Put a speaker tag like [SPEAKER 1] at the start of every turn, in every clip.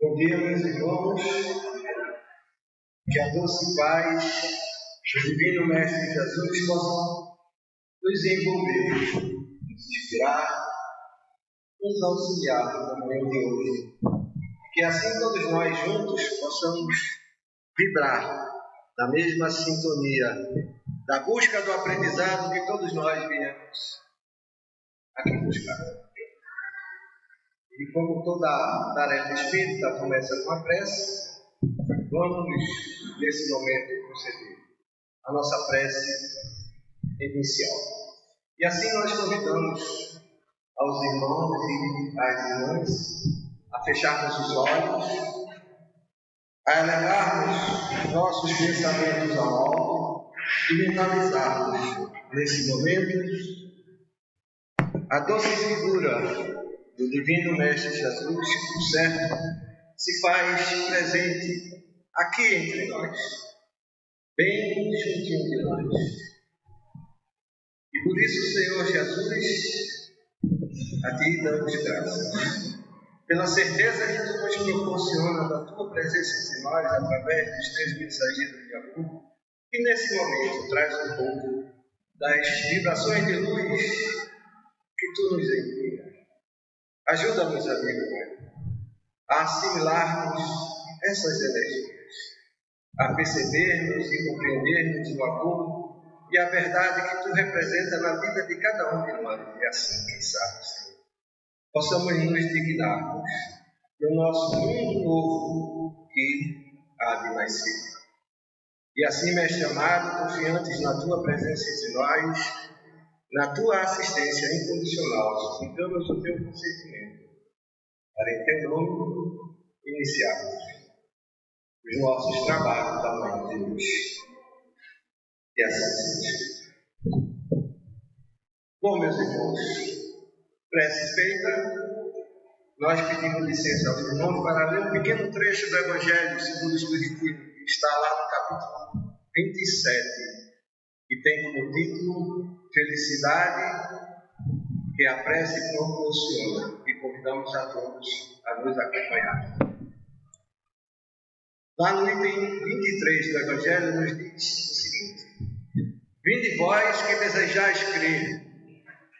[SPEAKER 1] Bom dia, meus irmãos, que a doce paz do Divino Mestre Jesus possa nos envolver, nos inspirar, nos auxiliar na manhã de hoje. Que assim todos nós juntos possamos vibrar na mesma sintonia da busca do aprendizado que todos nós viemos aqui buscar. E como toda tarefa espírita começa com a prece, vamos, nesse momento, conceder a nossa prece inicial. E assim nós convidamos aos irmãos e às irmãs a fecharmos os olhos, a elevarmos nossos pensamentos ao alto e mentalizarmos, nesse momento, a doce figura do Divino Mestre Jesus, que, por certo, se faz presente aqui entre nós, bem juntinho de nós. E por isso, Senhor Jesus, a Ti damos graças, pela certeza que Tu nos proporciona da Tua presença entre nós, através dos Teus mensageiros de amor, e nesse momento traz um pouco das vibrações de luz que Tu nos envia. Ajuda-nos, amigo, a assimilarmos essas energias, a percebermos e compreendermos o amor e a verdade que Tu representa na vida de cada um de nós. E assim, quem sabe, Senhor, possamos nos dignarmos no nosso mundo novo que há de nascer. E assim, Mestre amado, confiantes na Tua presença entre nós, na Tua assistência incondicional, suplicamos o Teu consentimento para, em Teu nome, iniciarmos os nossos trabalhos da manhã de hoje. E assim seja. Bom, meus irmãos, prece feita, nós pedimos licença aos irmãos para ler um pequeno trecho do Evangelho segundo o Espiritismo, que está lá no capítulo 27, que tem como título Felicidade que a prece proporciona, e convidamos a todos a nos acompanhar. Lá no item 23 do Evangelho nos diz o seguinte: Vinde vós que desejais crer,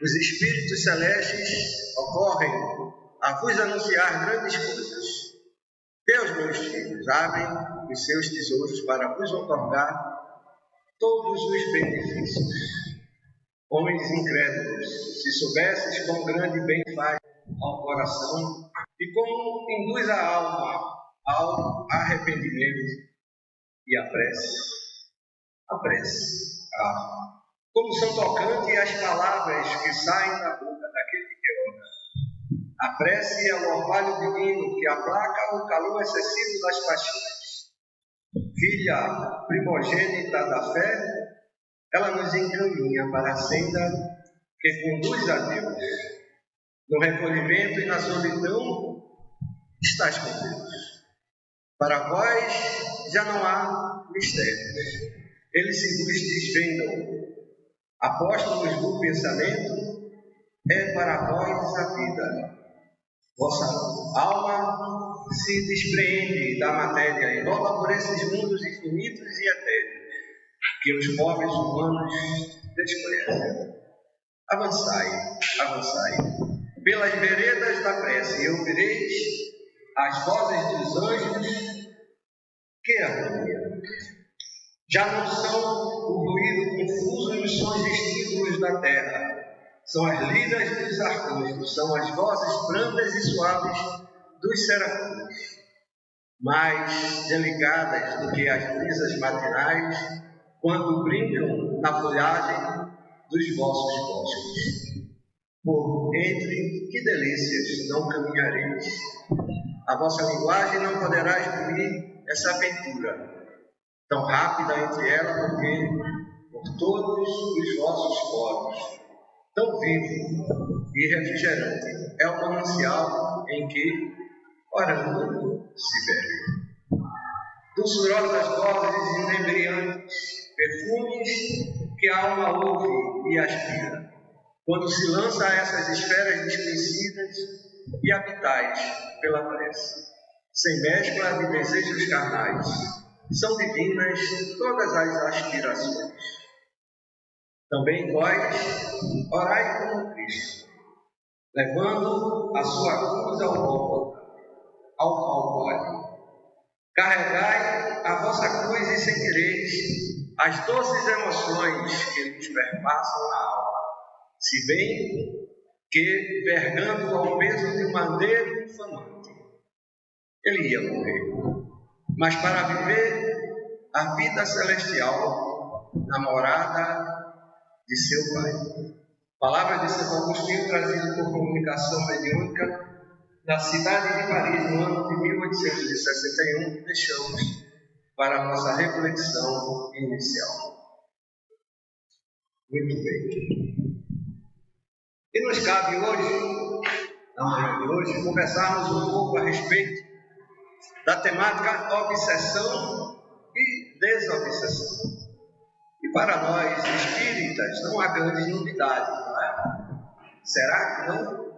[SPEAKER 1] os Espíritos Celestes ocorrem a vos anunciar grandes coisas. Deus, meus filhos, abrem os seus tesouros para vos otorgar todos os benefícios. Homens incrédulos, se soubesses quão grande bem faz ao coração e como induz a alma ao arrependimento e a prece, como são tocantes as palavras que saem da boca daquele que ora. A prece é o orvalho divino que aplaca o calor excessivo das paixões. Filha primogênita da fé, ela nos encaminha para a senda que conduz a Deus. No recolhimento e na solidão estás com Deus. Para vós já não há mistérios. Eles se vos desvendam. Apóstolos do pensamento, é para vós a vida. Vossa alma se despreende da matéria e rola por esses mundos infinitos e eternos que os pobres humanos desconhecem. Avançai, avançai, pelas veredas da prece, e ouvireis as vozes dos anjos que harmonia. Já não são o ruído confuso e os sons distíbulos da terra, são as liras dos arcanjos, são as vozes brandas e suaves dos serafins, mais delicadas do que as brisas matinais, quando brincam na folhagem dos vossos bosques. Por entre que delícias não caminhareis. A vossa linguagem não poderá exprimir essa aventura tão rápida entre ela, porque por todos os vossos poros, tão vivo e refrigerante é o manancial em que, orando, se bebe. Doçurosas vozes inebriantes, perfumes que a alma ouve e aspira, quando se lança a essas esferas desconhecidas e habitais pela prece. sem mescla de desejos carnais. São divinas todas as aspirações. Também vós, orai como Cristo, levando a sua cruz ao Calvário. Carregai a vossa cruz e sentireis as doces emoções que lhes perpassam na alma, se bem que, vergando ao peso de um madeiro infamante, ele ia morrer, mas para viver a vida celestial na morada de seu Pai. Palavras de Santo Agostinho, trazido por comunicação mediúnica da cidade de Paris, no ano de 1861, que deixamos para a nossa reflexão inicial. Muito bem. E nos cabe hoje, na manhã de hoje, conversarmos um pouco a respeito da temática obsessão e desobsessão. E para nós espíritas não há grandes novidades, não é? Será que não?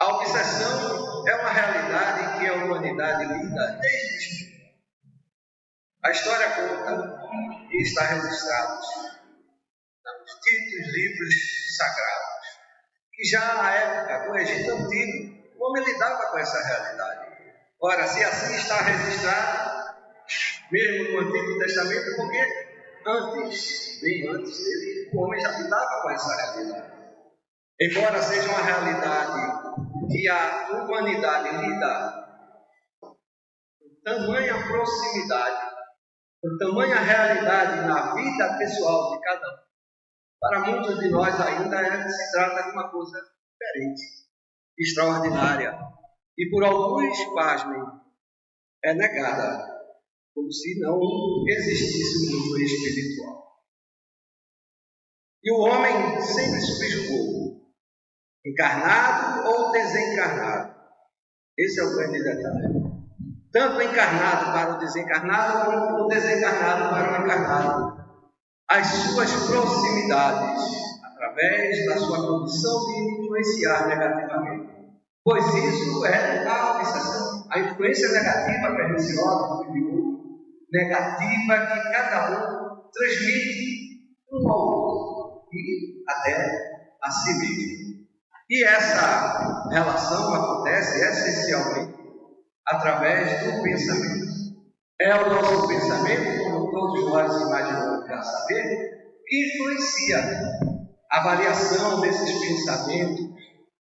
[SPEAKER 1] A obsessão é uma realidade que a humanidade lida desde o início. A história conta e está registrado nos ditos livros sagrados que já na época do Egito Antigo o homem lidava com essa realidade. Ora, se assim está registrado, mesmo no Antigo Testamento, porque antes, bem antes dele, o homem já lidava com essa realidade. Embora seja uma realidade que a humanidade lida com tamanha proximidade, com tamanha realidade na vida pessoal de cada um, para muitos de nós ainda se trata de uma coisa diferente, extraordinária, e por alguns, pasmem, é negada, como se não existisse um mundo espiritual. E o homem sempre subjugou, encarnado ou desencarnado. Esse é o grande detalhe. Tanto encarnado para o desencarnado, como o desencarnado para o encarnado. As suas proximidades, através da sua condição de influenciar negativamente. Pois isso é a obsessão. A influência negativa, perniciosa, negativa que cada um transmite um ao outro e até a si mesmo. E essa relação acontece essencialmente através do pensamento. É o nosso pensamento, como todos nós imaginamos já saber, que influencia a variação desses pensamentos,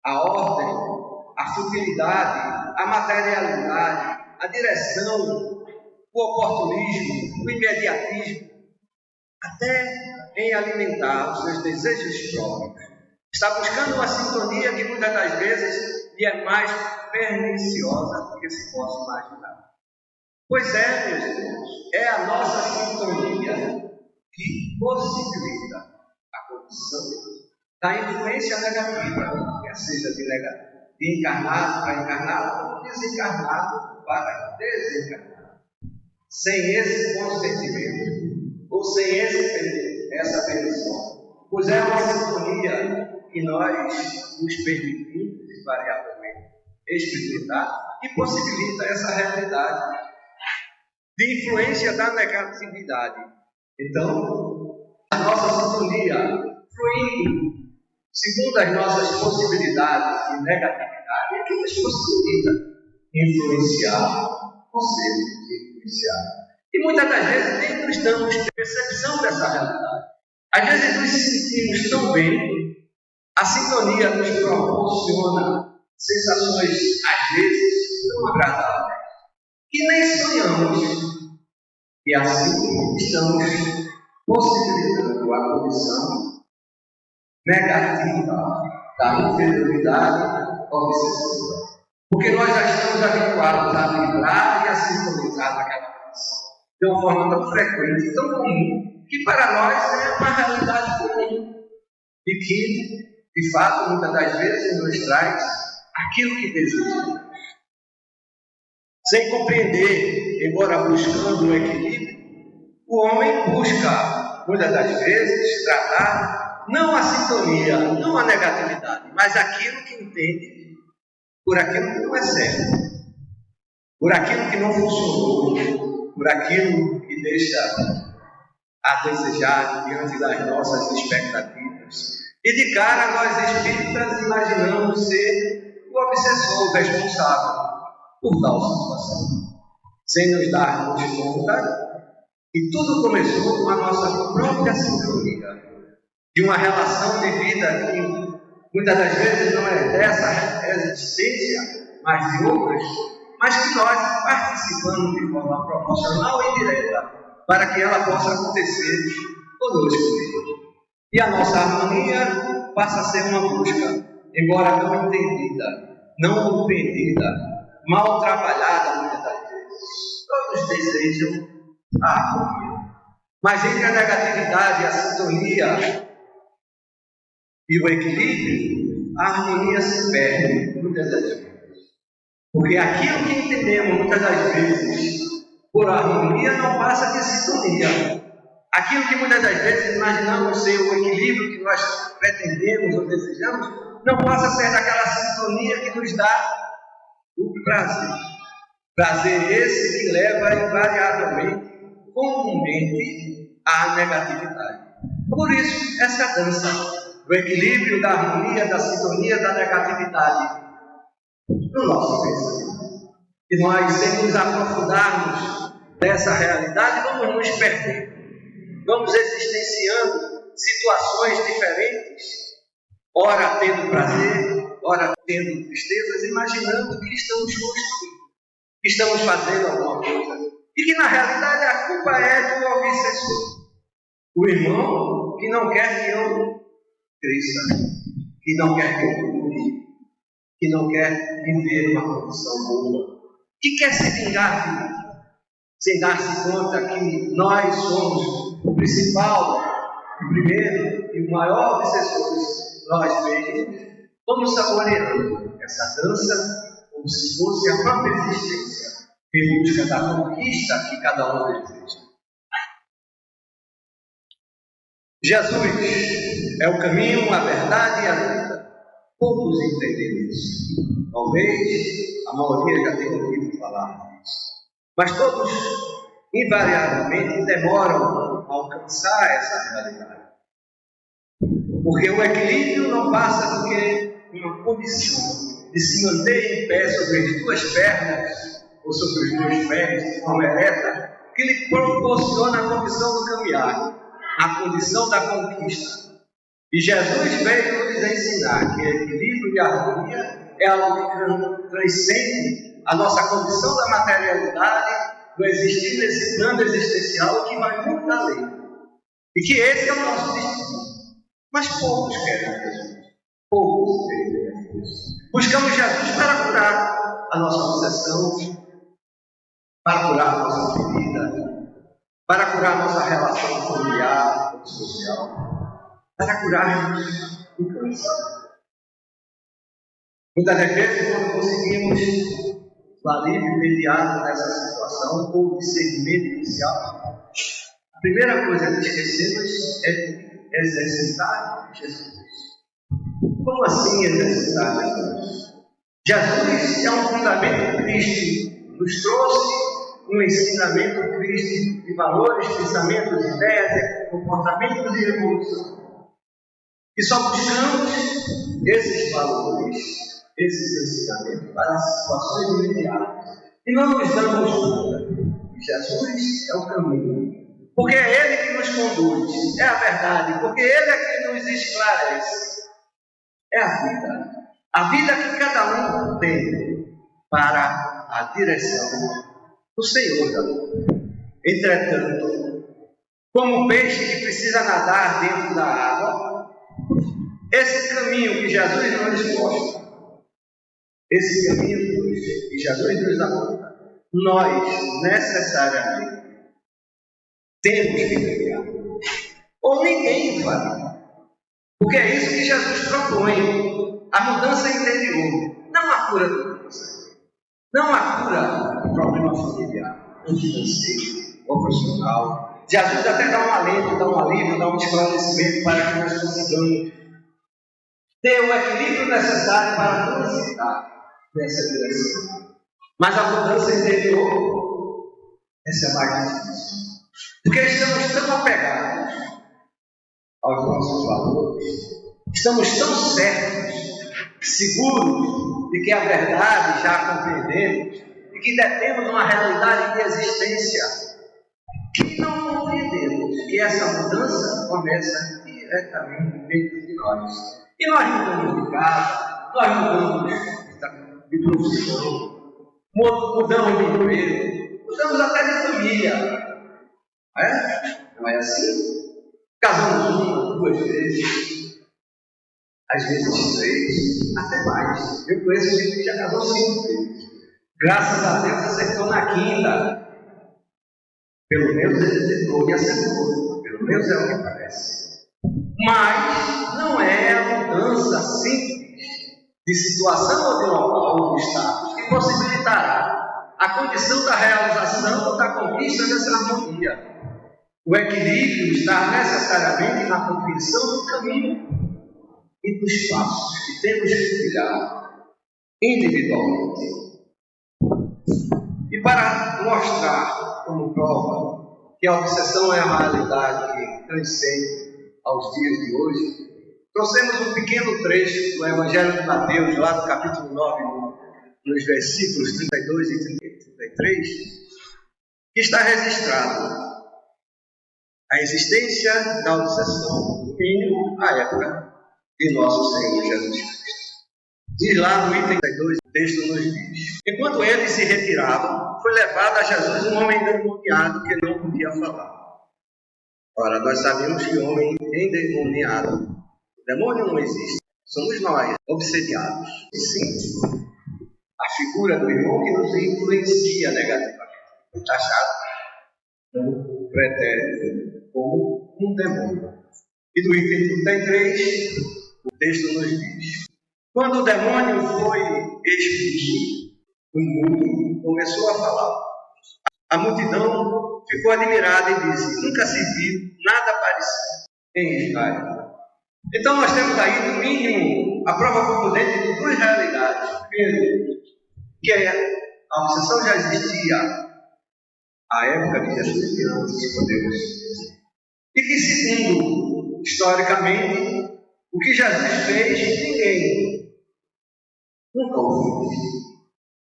[SPEAKER 1] a ordem, a futilidade, a materialidade, a direção, o oportunismo, o imediatismo, até em alimentar os seus desejos próprios. Está buscando uma sintonia que muitas das vezes lhe é mais perniciosa do que se possa imaginar. Pois é, meus irmãos, é a nossa sintonia que possibilita a condição da influência negativa, quer seja de encarnado para encarnado ou desencarnado para desencarnado. Sem esse consentimento, ou sem essa permissão, pois é uma sintonia que nós nos permitimos invariavelmente experimentar e possibilita essa realidade de influência da negatividade. Então, a nossa sintonia fluindo segundo as nossas possibilidades de negatividade é que nos possibilita influenciar ou ser influenciado. E muitas das vezes nem nos damos percepção dessa realidade. Às vezes nos sentimos tão bem, a sintonia nos proporciona sensações, às vezes, tão agradáveis, que nem sonhamos. E assim estamos possibilitando a condição negativa da inferioridade obsessiva. Porque nós já estamos habituados a vibrar e a sintonizar naquela condição de uma forma tão frequente, tão comum, que para nós é uma realidade comum. E que, de fato, muitas das vezes nos traz aquilo que desejamos. Sem compreender, embora buscando o equilíbrio, o homem busca, muitas das vezes, tratar não a sintonia, não a negatividade, mas aquilo que entende por aquilo que não é certo. por aquilo que não funcionou, por aquilo que deixa a desejar diante das nossas expectativas. E de cara nós espíritas imaginamos ser o obsessor, o responsável por tal situação, sem nos darmos conta que tudo começou com a nossa própria sintonia, de uma relação de vida que muitas das vezes não é dessa existência, mas de outras, mas que nós participamos de forma proporcional e direta para que ela possa acontecer conosco mesmo. E a nossa harmonia passa a ser uma busca, embora não entendida, não compreendida, mal trabalhada muitas das vezes. Todos desejam a harmonia. Mas entre a negatividade, a sintonia e o equilíbrio, a harmonia se perde muitas das vezes. Porque aquilo que entendemos muitas das vezes por harmonia não passa de sintonia. Aquilo que muitas das vezes imaginamos ser o equilíbrio que nós pretendemos ou desejamos, não passa a ser daquela sintonia que nos dá o prazer. Prazer esse que leva invariavelmente, comumente, à negatividade. Por isso, essa dança, o equilíbrio da harmonia, da sintonia, da negatividade, no nosso pensamento. E nós, sem nos aprofundarmos nessa realidade, vamos nos perder. Vamos existenciando situações diferentes, ora tendo prazer, ora tendo tristezas, imaginando que estamos construindo, que estamos fazendo alguma coisa. E que na realidade a culpa é do obsessor. O irmão que não quer que eu cresça, que não quer que eu cure, que não quer viver uma condição boa, que quer se vingar de mim, sem dar-se conta que nós somos o principal, o primeiro e o maior obsessor, nós mesmos. Vamos saboreando essa dança como se fosse a própria existência, em busca da conquista que cada um deseja. Jesus é o caminho, a verdade e a vida. Poucos entendem isso. Talvez a maioria já tenha ouvido falar disso. Mas todos, invariavelmente, demoram a alcançar essa realidade. Porque o equilíbrio não passa do que uma condição de se manter em pé sobre as duas pernas, ou sobre os dois pés, de forma ereta, que lhe proporciona a condição do caminhar, a condição da conquista. E Jesus veio nos ensinar que equilíbrio e harmonia é algo que transcende a nossa condição da materialidade, do existir nesse plano existencial que vai muito além. E que esse é o nosso destino. Mas poucos querem Jesus. Poucos querem Jesus. Buscamos Jesus para curar a nossa obsessão, para curar a nossa ferida, para curar a nossa relação familiar ou social, para curar o câncer. Muitas das vezes, quando conseguimos o alívio imediato nessa situação, ou o discernimento inicial, a primeira coisa que esquecemos é exercitar Jesus. Como assim exercitar Jesus? Jesus é um fundamento que Cristo nos trouxe, um ensinamento Cristo de valores, pensamentos, ideias, comportamentos e evolução. E só buscamos esses valores, esses ensinamentos para as situações imediatas. E não nos damos conta que Jesus é o caminho. Porque é Ele que nos conduz, é a verdade, porque Ele é que nos esclarece. É a vida. A vida que cada um tem para a direção do Senhor da vida. Entretanto, como o peixe que precisa nadar dentro da água, esse caminho que Jesus nos mostra, esse caminho que Jesus nos aponta, nós necessariamente temos que trilhar. Ou ninguém vai. Porque é isso que Jesus propõe. A mudança interior. Não a cura do câncer. Não a cura do problema familiar, ou financeiro, ou profissional. Jesus até dá um alento, dá um alívio, dá um esclarecimento para que nós consigamos ter o equilíbrio necessário para transitar nessa direção. Mas a mudança interior, essa é mais difícil. Porque estamos tão apegados aos nossos valores, estamos tão certos, seguros de que a verdade já compreendemos e que detemos uma realidade de existência, que não compreendemos que essa mudança começa diretamente dentro de nós. E nós mudamos de casa, nós mudamos de profissão, mudamos de emprego, mudamos até de família. Não é assim? Casamos uma, duas vezes, às vezes 3, até mais. Eu conheço gente que já casou 5 vezes. Graças a Deus acertou na quinta. Pelo menos ele tentou e acertou. Pelo menos é o que parece. Mas não é a mudança simples de situação ou de local ou de status que possibilitará a condição da realização ou da conquista dessa harmonia. O equilíbrio está necessariamente na compreensão do caminho e dos passos que temos que trilhar individualmente. E para mostrar como prova que a obsessão é a realidade que transcende aos dias de hoje, trouxemos um pequeno trecho do Evangelho de Mateus, lá do capítulo 9, nos versículos 32 e 33, que está registrado a existência da obsessão, no mínimo à época de nosso Senhor Jesus Cristo. Diz lá no item 32, o texto nos diz: enquanto eles se retiravam, foi levado a Jesus um homem endemoniado que não podia falar. Ora, nós sabemos que o homem endemoniado, o demônio não existe, somos nós, obsediados. E sim, a figura do irmão que nos influencia negativamente, taxado como pretérito, como um demônio. E do item 33, o texto nos diz: quando o demônio foi expulso, o mundo começou a falar. A multidão ficou admirada e disse: nunca se viu nada parecido em Israel. Então nós temos aí, no mínimo, a prova concludente de 2 realidades. Primeiro, que a obsessão já existia à época de Jesus Cristo, podemos dizer. E que, segundo, historicamente, o que Jesus fez, ninguém nunca ouviu.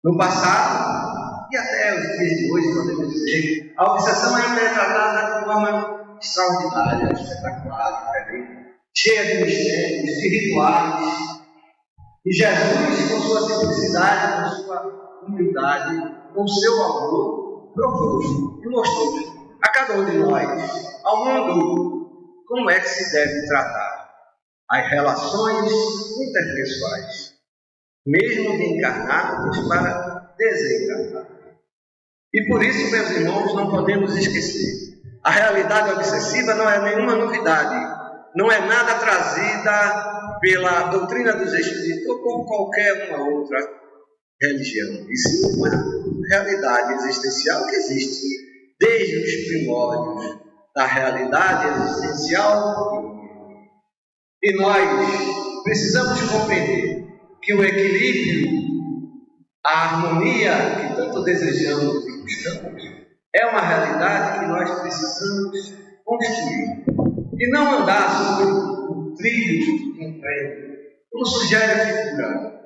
[SPEAKER 1] No passado, e até os dias de hoje, podemos dizer, a obsessão ainda é tratada de forma extraordinária, espetacular, diferente, cheia de mistérios, de rituais. E Jesus, com sua simplicidade, com sua humildade, com seu amor, provou e mostrou a cada um de nós, ao mundo, como é que se deve tratar as relações interpessoais, mesmo de encarnados para desencarnar. E por isso, meus irmãos, não podemos esquecer: a realidade obsessiva não é nenhuma novidade, não é nada trazida pela doutrina dos Espíritos ou por qualquer uma outra religião. E sim, uma realidade existencial que existe desde os primórdios da realidade existencial. E nós precisamos compreender que o equilíbrio, a harmonia que tanto desejamos e buscamos, é uma realidade que nós precisamos construir. E não andar sobre o trilho de um trem, como sugere a figura.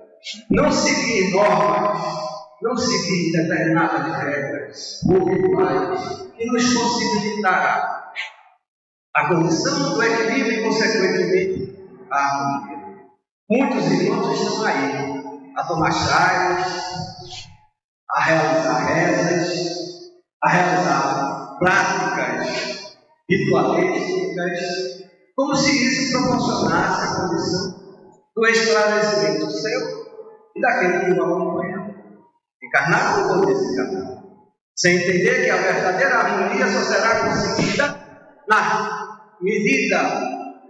[SPEAKER 1] Não seguir normas, não seguir determinadas regras ou rituais que nos possibilitará a condição do equilíbrio e, consequentemente, a harmonia. Muitos irmãos estão aí a tomar chás, a realizar rezas, a realizar práticas ritualísticas, como se isso proporcionasse a condição do esclarecimento seu e daquele que o acompanha, encarnado ou desencarnado, sem entender que a verdadeira harmonia só será conseguida na medida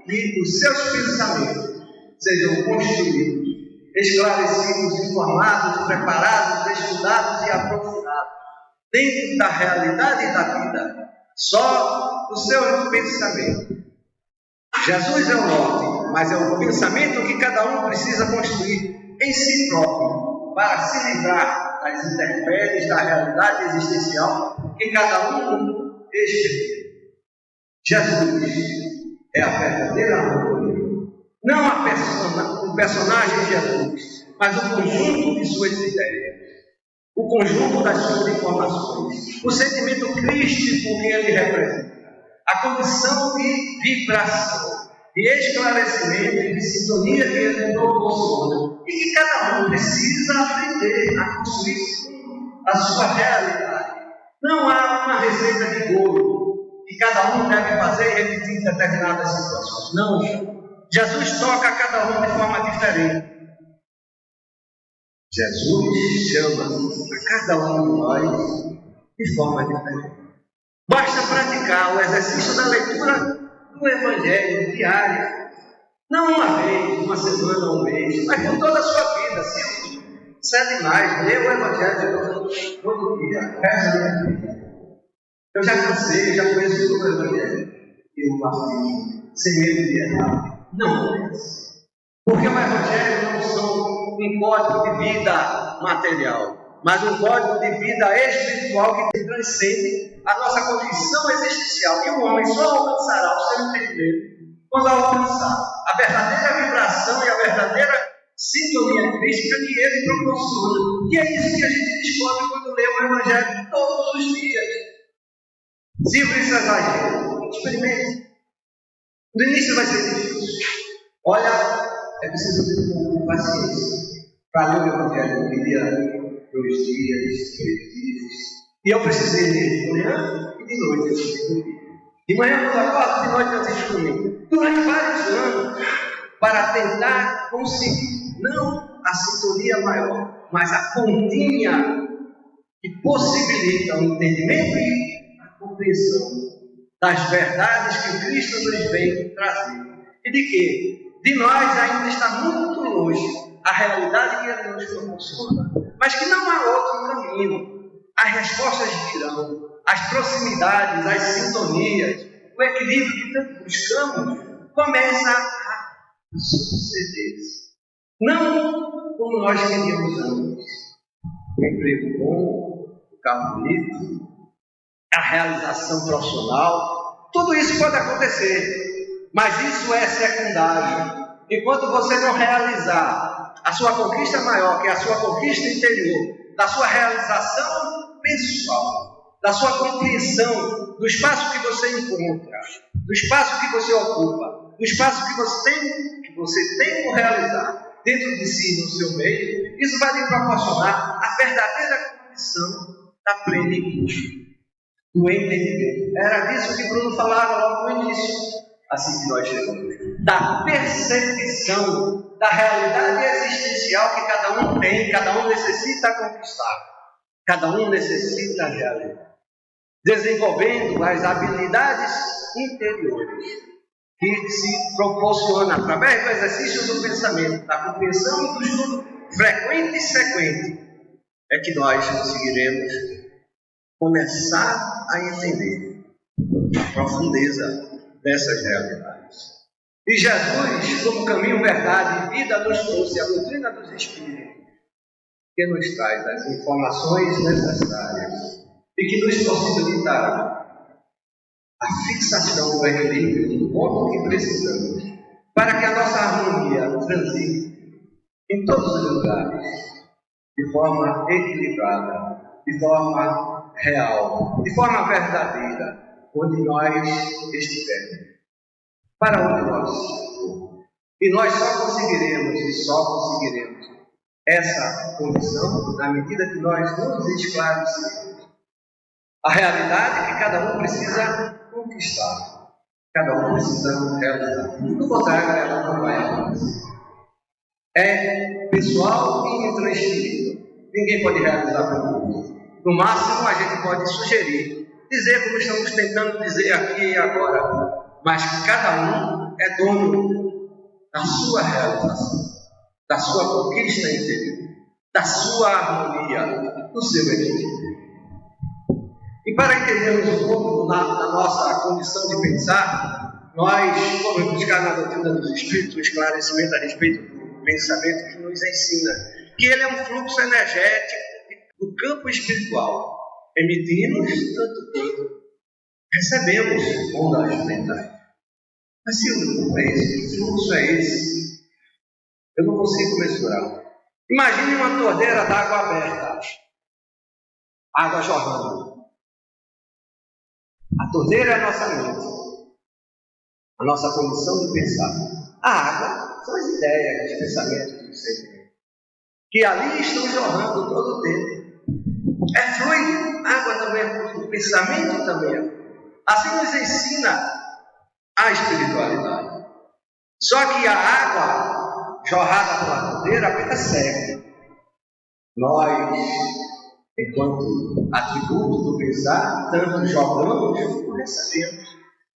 [SPEAKER 1] que os seus pensamentos sejam construídos, esclarecidos, informados, preparados, estudados e aprofundados dentro da realidade da vida. Só o seu pensamento. Jesus é o norte, mas é o pensamento que cada um precisa construir em si próprio para se livrar as intempéries da realidade existencial que cada um experimenta. Jesus é a verdadeira harmonia. Não o personagem Jesus, mas o conjunto de suas ideias, o conjunto das suas informações, o sentimento crístico que ele representa, a condição de vibração, de esclarecimento e de sintonia que ele proporciona, e que cada um precisa aprender a construir a sua realidade. Não há uma receita de bolo que cada um deve fazer e repetir em determinadas situações. Não. Jesus toca a cada um de forma diferente. Jesus chama a cada um de nós de forma diferente. Basta praticar o exercício da leitura do Evangelho diário. Não uma vez, uma semana, um mês, mas por toda a sua vida. Se é demais, lê o Evangelho todo dia. Eu já cansei, já conheço todo o Evangelho. Eu passei sem medo de errar. Não. Porque o Evangelho não são um código de vida material, mas um código de vida espiritual que transcende a nossa condição existencial, que o homem só alcançará o seu entendimento quando alcançar a verdadeira vibração e a verdadeira sintonia crística que ele proporciona. E é isso que a gente descobre quando lê o Evangelho todos os dias. Sempre isso exagero. Experimente. No início vai ser difícil. Olha, é preciso ter um pouco de paciência para ler o Evangelho. Eu queria 2 dias, 3 dias. E eu precisei ler de manhã e de noite antes de dormir. De manhã quando acordo, de noite antes de dormir. Durante vários anos, para tentar conseguir, não a sintonia maior, mas a pontinha que possibilita o entendimento e a compreensão das verdades que Cristo nos vem trazer. E de que de nós ainda está muito longe a realidade que Ele nos proporciona, mas que não há outro caminho. As respostas virão, as proximidades, as sintonias, o equilíbrio que tanto buscamos começa a suceder. Não como nós queríamos antes. O emprego bom, o carro bonito, a realização profissional, tudo isso pode acontecer. Mas isso é secundário. Enquanto você não realizar a sua conquista maior, que é a sua conquista interior, da sua realização pessoal, da sua compreensão do espaço que você encontra, do espaço que você ocupa, do espaço que você tem por realizar dentro de si, no seu meio, isso vai lhe proporcionar a verdadeira condição da plenitude, do entendimento. Era disso que Bruno falava logo no início. Assim que nós chegamos, da percepção da realidade existencial que cada um tem, cada um necessita conquistar, cada um necessita realizar, desenvolvendo as habilidades interiores que se proporciona através do exercício do pensamento, da compreensão e do estudo frequente e sequente, é que nós conseguiremos começar a entender a profundeza dessas realidades. E Jesus, como caminho, verdade e vida, nos trouxe a doutrina dos Espíritos, que nos traz as informações necessárias e que nos possibilitará a fixação do equilíbrio do ponto que precisamos para que a nossa harmonia transite em todos os lugares de forma equilibrada, de forma real, de forma verdadeira, onde nós estivermos, para onde nós formos. E nós só conseguiremos essa condição na medida que nós nos esclarecermos a realidade que cada um precisa conquistar, cada um precisa realizar. Do contrário, ela não vai acontecer. É pessoal e intransferível. Ninguém pode realizar para o mundo. No máximo, a gente pode sugerir, dizer como estamos tentando dizer aqui e agora, mas que cada um é dono da sua realização, da sua conquista interior, da sua harmonia, do seu equilíbrio. E para entendermos um pouco da nossa condição de pensar, nós vamos buscar na doutrina dos Espíritos o esclarecimento a respeito do pensamento que nos ensina que ele é um fluxo energético no campo espiritual, emitimos tanto quanto recebemos ondas mentais. Mas se o grupo é esse, o fluxo é esse, eu não consigo mensurar. Imagine uma torneira d'água aberta, água jorrando. A torneira é a nossa mente, a nossa condição de pensar. A água são as ideias, os pensamentos do ser, que ali estão jorrando todo o tempo. É fluido, água também é fluido, pensamento também é fluido. Assim nos ensina a espiritualidade. Só que a água jorrada pela torneira apenas segue. Nós, enquanto atributo do pensar, tanto jogamos como recebemos.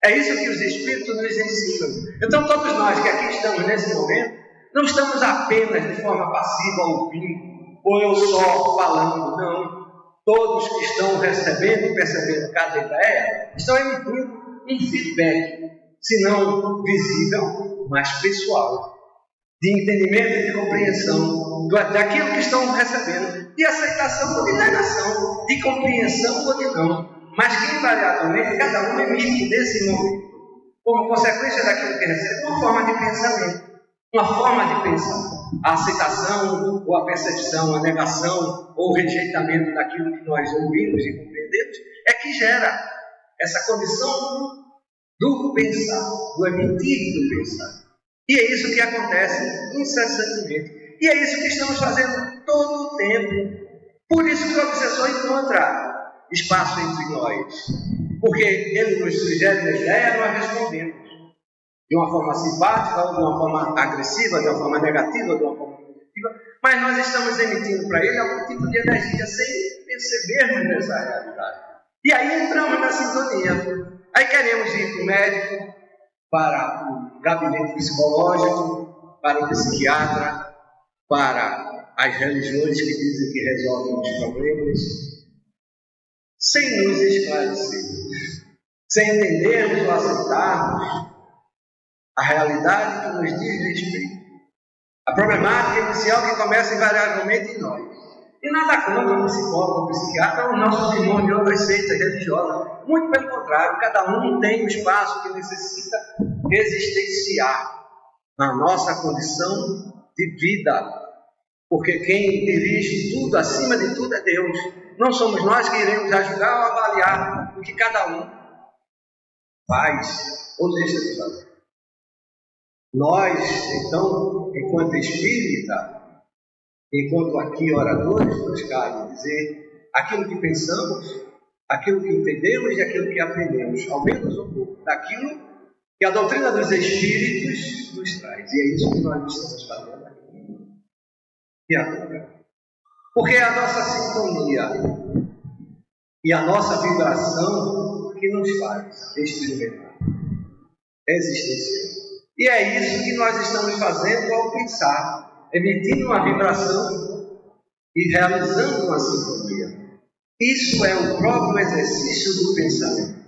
[SPEAKER 1] É isso que os Espíritos nos ensinam. Então, todos nós que aqui estamos nesse momento, não estamos apenas de forma passiva ouvindo, ou eu só falando, não. Todos que estão recebendo e percebendo cada ideia, estão emitindo um feedback, se não visível, mas pessoal, de entendimento e de compreensão daquilo que estão recebendo, de aceitação ou de negação, de compreensão ou de não, mas que invariavelmente cada um emite nesse momento, como consequência daquilo que recebe, uma forma de pensamento, uma forma de pensar. A aceitação ou a percepção, a negação ou o rejeitamento daquilo que nós ouvimos e compreendemos é que gera essa condição do pensar, do emitir do pensar. E é isso que acontece incessantemente. E é isso que estamos fazendo todo o tempo. Por isso que o obsessor encontra espaço entre nós. Porque ele nos sugere uma ideia, nós respondemos. De uma forma simpática, ou de uma forma agressiva, de uma forma negativa, ou de uma forma positiva. Mas nós estamos emitindo para ele algum tipo de energia sem percebermos dessa realidade. E aí entramos na sintonia. Aí queremos ir para o médico, para o gabinete psicológico, para o psiquiatra, para as religiões que dizem que resolvem os problemas, sem nos esclarecermos, sem entendermos ou aceitarmos a realidade que nos diz respeito. A problemática inicial que começa invariavelmente em nós. E nada contra o psicólogo, o psiquiatra ou nossos irmãos de outras seitas religiosas. Muito pelo contrário, cada um tem o espaço que necessita existenciar na nossa condição de vida. Porque quem dirige tudo, acima de tudo, é Deus. Não somos nós que iremos ajudar ou avaliar o que cada um faz ou deixa de fazer. Nós, então, enquanto espírita, enquanto aqui oradores, nos cabe dizer aquilo que pensamos, aquilo que entendemos e aquilo que aprendemos, ao menos um pouco daquilo que a doutrina dos espíritos nos traz. E é isso que nós estamos fazendo aqui e agora. Porque é a nossa sintonia e a nossa vibração que nos faz experimentar, existencial. E é isso que nós estamos fazendo ao pensar, emitindo uma vibração e realizando uma sintonia. Isso é o próprio exercício do pensamento.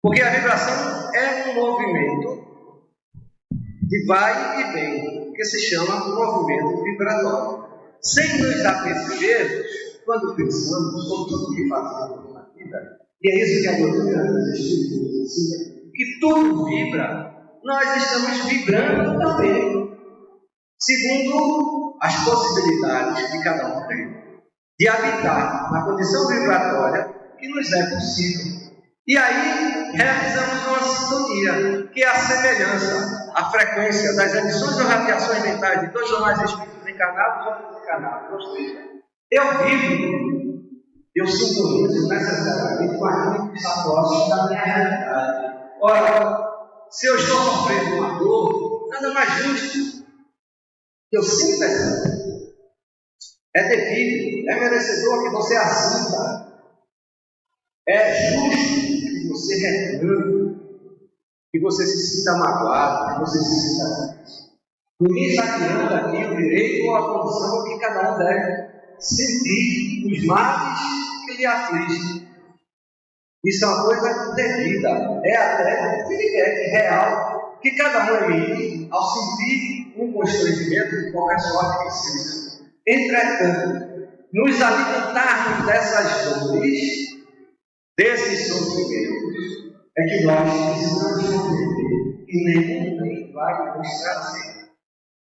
[SPEAKER 1] Porque a vibração é um movimento de vai e vem, que se chama movimento vibratório. Sem nos apercebermos, quando pensamos sobre tudo que fazemos na vida, e é isso que a doutrina dos espíritos nos ensina, que tudo vibra, nós estamos vibrando também, segundo as possibilidades que cada um tem, de habitar na condição vibratória que nos é possível. E aí realizamos uma sintonia, que é a semelhança, a frequência das emissões ou radiações mentais de dois ou mais espíritos encarnados ou desencarnados. Ou seja, eu vivo, eu sintonizo necessariamente com aquilo que está próximo da minha realidade. Ora, se eu estou sofrendo uma dor, nada mais justo que eu sinta essa dor. É devido, é merecedor que você a sinta. É justo que você reclame, que você se sinta magoado, que você se sinta triste. Ninguém está criando aqui o direito ou a condição que cada um deve sentir os males que lhe afligem. Isso é uma coisa devida, é até feedback real que cada um emite ao sentir um constrangimento de qualquer sorte que seja. Entretanto, nos alimentarmos dessas dores, desses sofrimentos, é que nós precisamos compreender que nenhum vai nos trazer.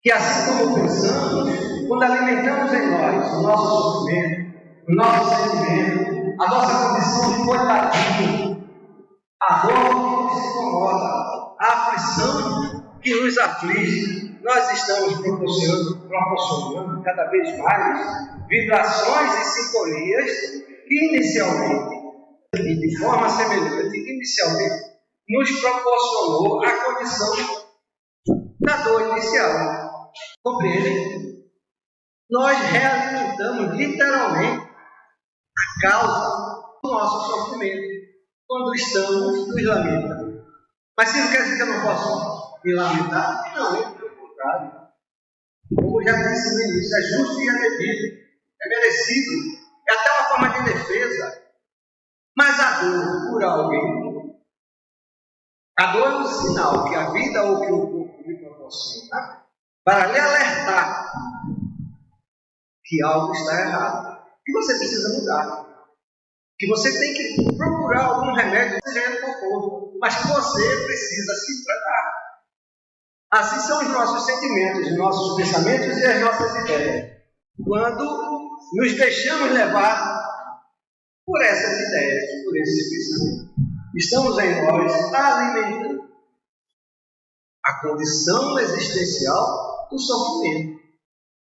[SPEAKER 1] Que assim como pensamos, quando alimentamos em nós o nosso sofrimento, o nosso sentimento, a nossa condição de coitadinho, a dor que nos incomoda, a aflição que nos aflige, nós estamos proporcionando cada vez mais vibrações e sintonias que inicialmente, e de forma semelhante, nos proporcionou a condição da dor inicial. Compreendem? Nós realimentamos literalmente a causa do nosso sofrimento quando estamos nos lamentando. Mas isso não quer dizer que eu não posso me lamentar? Não, pelo contrário. Como já disse no início, é justo e é devido, é merecido, é até uma forma de defesa. Mas a dor por alguém, a dor é um sinal que a vida ou que o corpo lhe proporciona para lhe alertar que algo está errado, que você precisa mudar, que você tem que procurar algum remédio, seja ele qual for, mas que você precisa se tratar. Assim são os nossos sentimentos, os nossos pensamentos e as nossas ideias, quando nos deixamos levar por essas ideias, por esses pensamentos. Estamos em nós alimentando a condição existencial do sofrimento.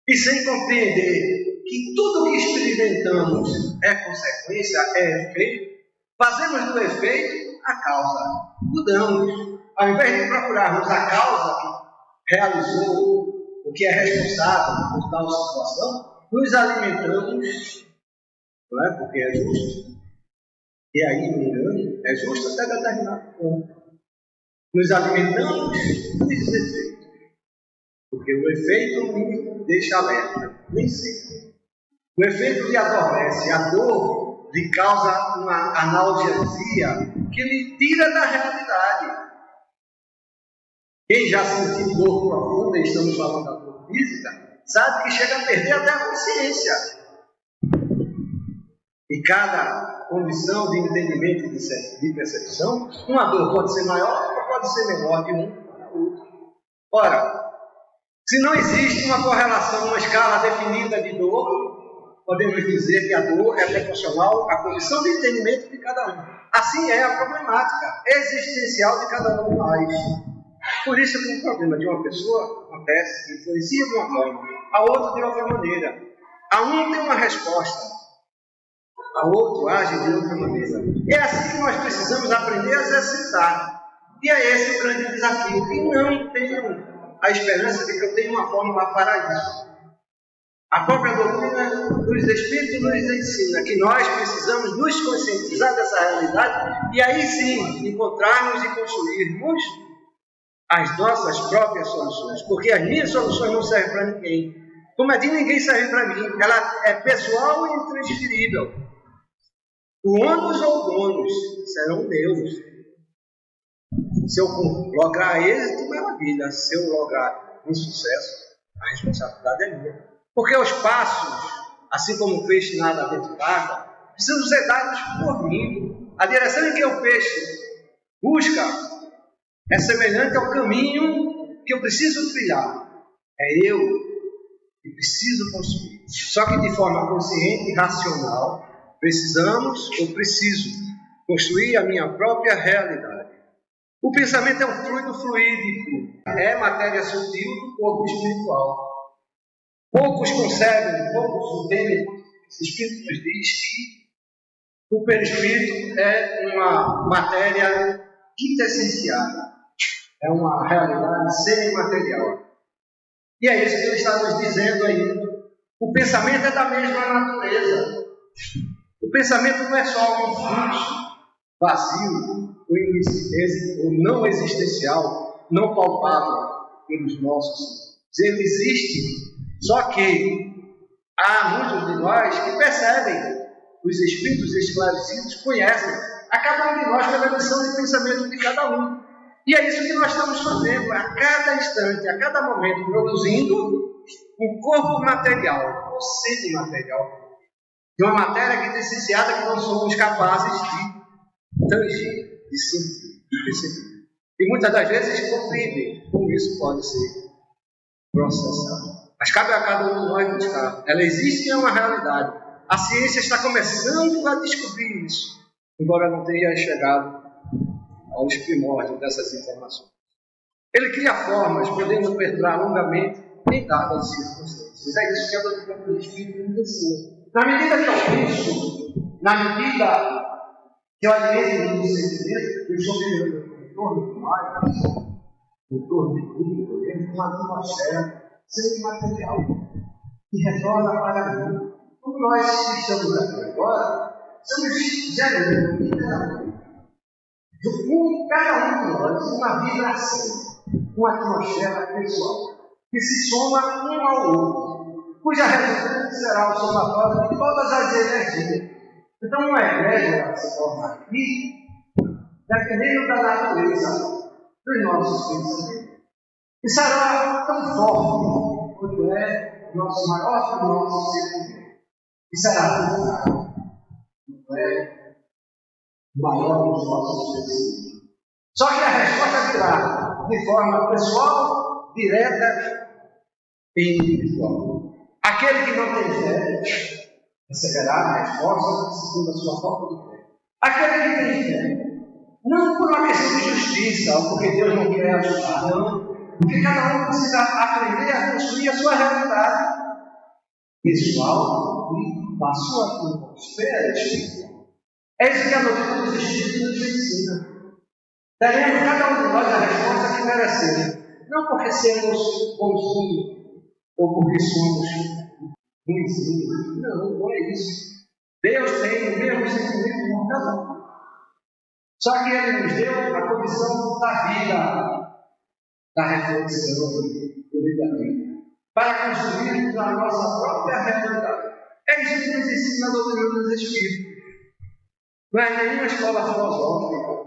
[SPEAKER 1] E sem compreender que tudo que experimentamos é consequência, é efeito, fazemos do efeito a causa. Mudamos. Ao invés de procurarmos a causa que realizou, o que é responsável por tal situação, nos alimentamos, não é? Porque é justo. E aí, me engano, é justo até determinado ponto. Nos alimentamos dos efeitos. Porque o efeito me deixa alerta, nem sempre. O efeito lhe adormece, a dor lhe causa uma analgesia que lhe tira da realidade. Quem já sentiu dor profunda, e estamos falando da dor física, sabe que chega a perder até a consciência. E cada condição de entendimento e de percepção, uma dor pode ser maior ou pode ser menor de um para o outro. Ora, se não existe uma correlação, uma escala definida de dor, podemos dizer que a dor é proporcional à condição de entendimento de cada um. Assim é a problemática existencial de cada um de nós. Por isso que o problema de uma pessoa acontece, influencia de uma forma, a outra de outra maneira. A um tem uma resposta, a outro age de outra maneira. É assim que nós precisamos aprender a exercitar. E é esse o grande desafio. E não tenham a esperança de que eu tenha uma fórmula para isso. A própria doutrina dos Espíritos nos ensina que nós precisamos nos conscientizar dessa realidade e aí sim encontrarmos e construirmos as nossas próprias soluções. Porque as minhas soluções não servem para ninguém. Como a de ninguém serve para mim. Ela é pessoal e intransferível. O ônus ou o bônus serão meus. Se eu lograr êxito, maravilha. Se eu lograr insucesso, a responsabilidade é minha. Porque os passos, assim como o peixe nada dentro d'água, precisam ser dados por mim. A direção em que o peixe busca é semelhante ao caminho que eu preciso trilhar. É eu que preciso construir. Só que de forma consciente e racional, preciso construir a minha própria realidade. O pensamento é um fluido fluídico, é matéria sutil do corpo espiritual. Poucos concebem, poucos entendem, esse Espírito nos diz que o perispírito é uma matéria quintessencial, é uma realidade semimaterial. E é isso que ele está nos dizendo aí. O pensamento é da mesma natureza. O pensamento não é só um fluxo vazio, ou não existencial, não palpável pelos nossos. Ele existe, só que há muitos de nós que percebem, os espíritos esclarecidos conhecem a cada um de nós pela missão de pensamento de cada um. E é isso que nós estamos fazendo a cada instante, a cada momento, produzindo um corpo material, ou semimaterial, de uma matéria que é licenciada que não somos capazes de tangir, de sentir, de perceber. E muitas das vezes compreender como isso pode ser processado. Mas cabe a cada um de nós buscar. Ela existe e é uma realidade. A ciência está começando a descobrir isso, embora não tenha chegado aos primórdios dessas informações. Ele cria formas, podendo perdurar longamente em dadas circunstâncias. É isso que a doutrina do Espírito nos ensina. Na medida que eu penso, na medida que eu alimento o sentimento, eu estou vivendo em torno do mar, em torno de tudo, uma atmosfera semimaterial, que retorna para mim. Como nós que estamos aqui agora, estamos gerando, literalmente, cada um de nós, uma vibração, uma atmosfera pessoal, que se soma um ao outro, cuja resultante será o somatório de todas as energias. Então, uma egrégora se forma aqui, dependendo da natureza dos nossos pensamentos. E será tão forte quanto é o nosso maior do nosso sentimento. E será tão fraco quanto é o maior dos nossos pensamentos. Só que a resposta virá de forma pessoal, direta e individual. Aquele que não tem fé receberá a resposta segundo a sua falta de fé. Aquele que tem fé, não por uma questão de justiça, ou porque Deus não quer ajudar, não. Porque cada um precisa aprender a construir a sua realidade pessoal e da sua atmosfera espiritual. É isso que a doutrina dos Espíritos nos ensina. Teremos cada um de nós a resposta que merecemos. Não porque somos bonzinhos ou porque somos ruinzinhos. Não é isso. Deus tem o mesmo sentimento por cada um. Só que Ele nos deu a condição da vida, da reflexão, do livramento, para construirmos a nossa própria realidade. É isso que nos ensina a doutrina dos Espíritos. Não é nenhuma escola filosófica.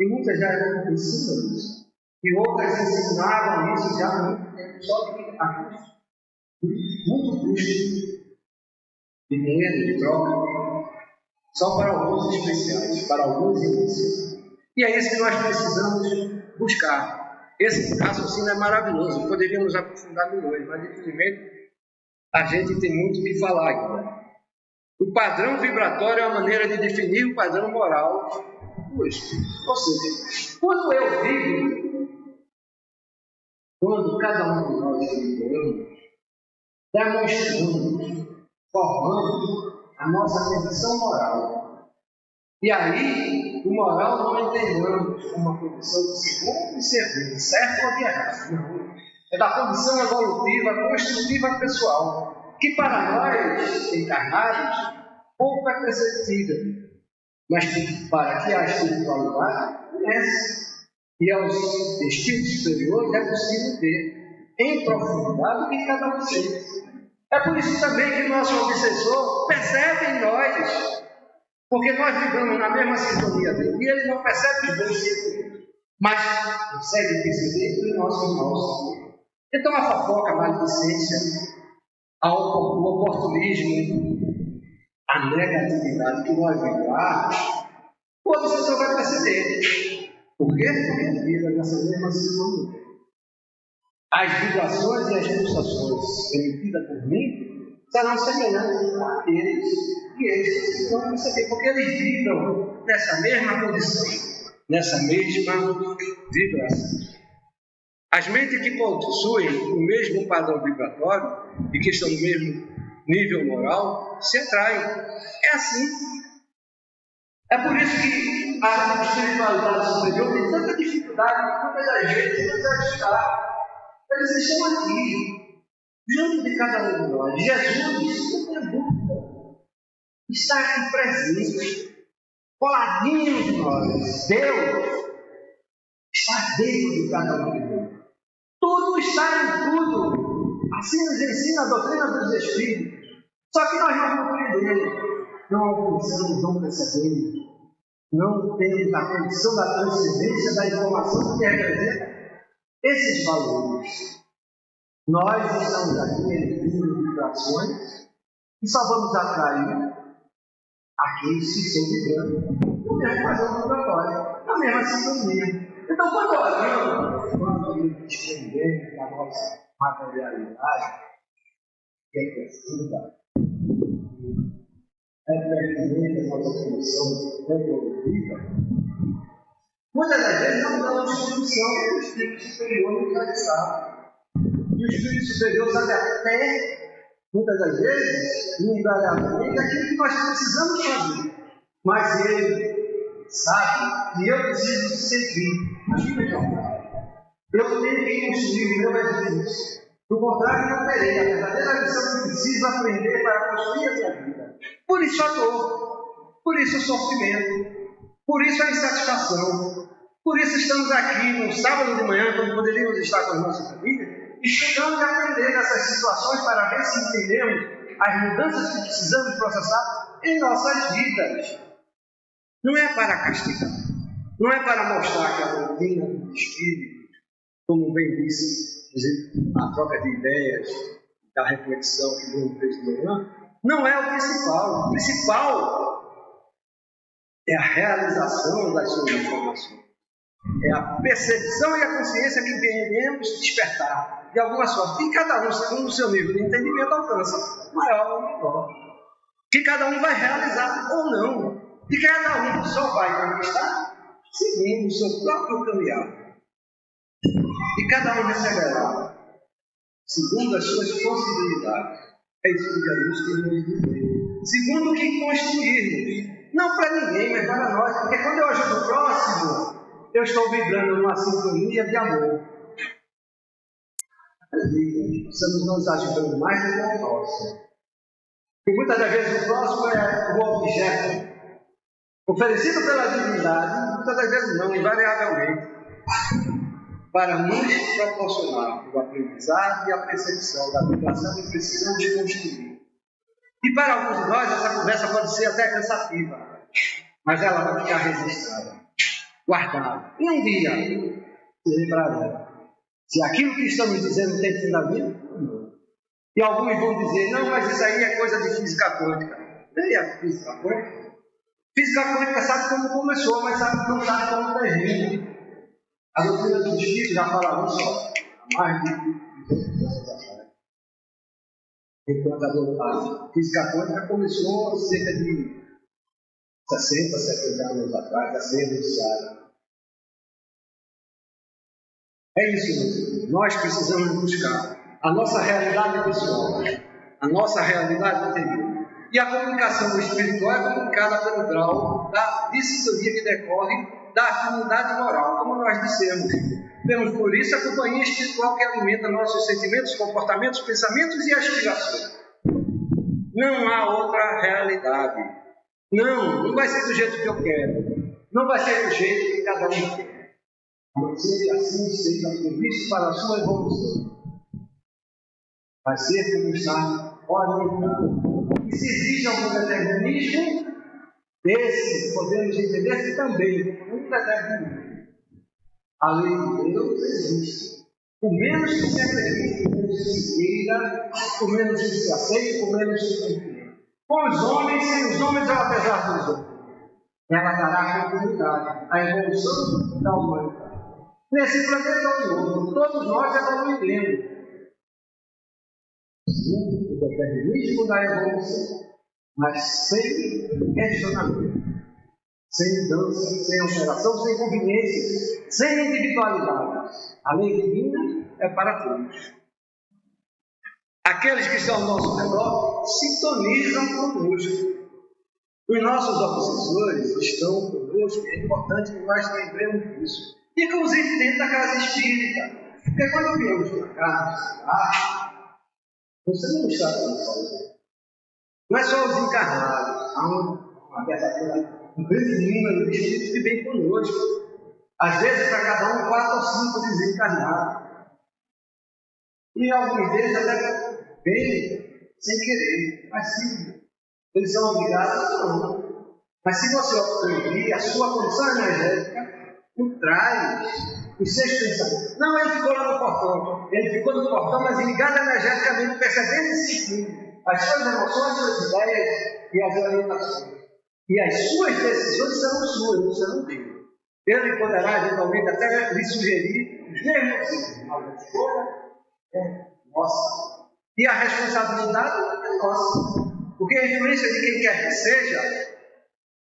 [SPEAKER 1] E muitas já ensinam isso. E outras ensinaram isso já há muito tempo, só que a custo. Muito custo. Dinheiro, de troca. Só para alguns especiais, para alguns iniciantes. E é isso que nós precisamos buscar. Esse raciocínio é maravilhoso. Poderíamos aprofundar milhões, mas infelizmente a gente tem muito o que falar ainda. O padrão vibratório é a maneira de definir o padrão moral hoje. Ou seja, quando eu vivo, quando cada um de nós vivemos, demonstramos, formamos a nossa condição moral. E aí, o moral não entendemos como uma condição de segundo e serviço, certo ou de errado. Não. É da condição evolutiva, construtiva pessoal, que para nós, encarnados, pouco é perceptível. Mas para que a espiritualidade conhece e aos espíritos superiores é possível ter em profundidade o que cada um sente. É por isso também que nosso obsessor percebe em nós, porque nós vivemos na mesma sintonia dele e ele não percebe os dois sentimentos, mas consegue perceber em nossos irmãos. Então a fofoca, a maledicência, o oportunismo, a negatividade que nós vibramos, o obsessor vai perceber. Por quê? Porque ele vibra nessa mesma sintonia. As vibrações e as pulsações emitidas por mim serão semelhantes a eles, e eles vão perceber, porque eles vibram nessa mesma condição, nessa mesma vibração. As mentes que possuem o mesmo padrão vibratório e que estão no mesmo nível moral se atraem. É assim. É por isso que a espiritualidade superior tem tanta dificuldade, muitas das vezes, de ajustar. Eles estão aqui, junto de cada um de nós. Jesus, não tem dúvida, está aqui presente, coladinho de nós. Deus está dentro de cada um de nós. Tudo está em tudo. Assim nos ensina a doutrina dos Espíritos. Só que nós não compreendemos, não alcançamos, não percebemos, não temos a condição da transcendência da informação que representa esses valores. Nós estamos aqui emitindo vibrações e só vamos atrair
[SPEAKER 2] aqueles que estão vivendo o mesmo padrão purgatório, a mesma sintonia. Então, quando olhamos quando desprendemos da nossa materialidade, que é profunda, é pertinente a nossa condição evolutiva, muitas das vezes não damos instrução que o Espírito Superior nos já sabe. E o Espírito Superior sabe até, muitas das vezes, invariavelmente, aquilo que nós precisamos fazer. Mas ele sabe que eu preciso seguir a minha jornada. Eu tenho que construir o meu edifício. Do contrário, não terei a verdadeira lição que preciso aprender para construir a minha vida. Por isso a dor, por isso o sofrimento, por isso a insatisfação. Por isso estamos aqui no sábado de manhã, quando poderíamos estar com as nossas famílias, estudando e aprendendo essas situações para ver se entendemos as mudanças que precisamos processar em nossas vidas. Não é para castigar, não é para mostrar que a doutrina do Espírito, como bem disse, a troca de ideias, da reflexão que o Bruno fez de manhã, não é o principal. O principal é a realização das suas informações. É a percepção e a consciência que devemos despertar de alguma sorte. E cada um, segundo o seu nível de entendimento, alcança maior ou menor. Que cada um vai realizar ou não. E cada um só vai conquistar seguindo o seu próprio caminhar. E cada um receberá segundo as suas possibilidades. É isso que Jesus tem nos dizer. Segundo o que construirmos. Não para ninguém, mas para nós. Porque quando eu ajudo o próximo, eu estou vibrando numa sintonia de amor. Estamos nos ajudando mais do que o próximo. E muitas das vezes o próximo é o objeto oferecido pela divindade, muitas das vezes não, invariavelmente, para nos proporcionar o aprendizado e a percepção da vibração que precisamos construir. E para alguns de nós essa conversa pode ser até cansativa, mas ela vai ficar registrada, guardada. E um dia se lembrará se aquilo que estamos dizendo tem fundamento ou não. E alguns vão dizer, não, mas isso aí é coisa de física quântica. Nem é física quântica. Física quântica sabe como começou, mas não sabe como termina. A doutrina dos Espíritos já fala isso há mais de 200 anos atrás. Enquanto a física quântica começou cerca de 60, 70 anos atrás a ser anunciada. É isso, meus irmãos. Nós precisamos buscar a nossa realidade pessoal, a nossa realidade interior. E a comunicação espiritual é comunicada pelo grau de sintonia que decorre da afinidade moral, como nós dissemos. Temos por isso a companhia espiritual que alimenta nossos sentimentos, comportamentos, pensamentos e aspirações. Não há outra realidade. Não vai ser do jeito que eu quero. Não vai ser do jeito que cada um quer. Se assim seja previsto para a sua evolução, vai ser como está orientado. E se existe algum determinismo, esse podemos entender que também um determinismo. A lei de Deus existe. O menos que se acredite, o menos que se queira, o menos que se aceite, o menos que se confie. Com os homens, sem os homens, ou apesar dos homens, ela dará continuidade à evolução da humanidade. Nesse planeta todo, todos nós evoluiremos. Sim, o determinismo da evolução, mas sem questionamento, sem mudança, sem alteração, sem conveniência, sem individualidade. A lei divina é para todos. Aqueles que estão ao nosso redor sintonizam conosco. Os nossos obsessores estão conosco, é importante que nós lembremos disso. Inclusive dentro da casa espírita. Porque quando viemos para cá, você não está com saúde. Não é só os encarnados. Há uma verdadeira, um grande número de espíritos que vem conosco. Às vezes, para cada um, 4 ou 5 desencarnados. E alguns deles até vêm sem querer. Mas sim, eles são obrigados, não. Mas se você observar a sua condição energética, por trás, os seus pensamentos. Não, ele ficou lá no portão. Ele ficou no portão, mas ligado energeticamente, percebendo e sentindo as suas emoções, suas ideias e as orientações. E as suas decisões serão suas, não serão dele. Ele poderá eventualmente até lhe sugerir os mesmos erros, mas a escolha é nossa. E a responsabilidade é nossa. Porque a influência de quem quer que seja,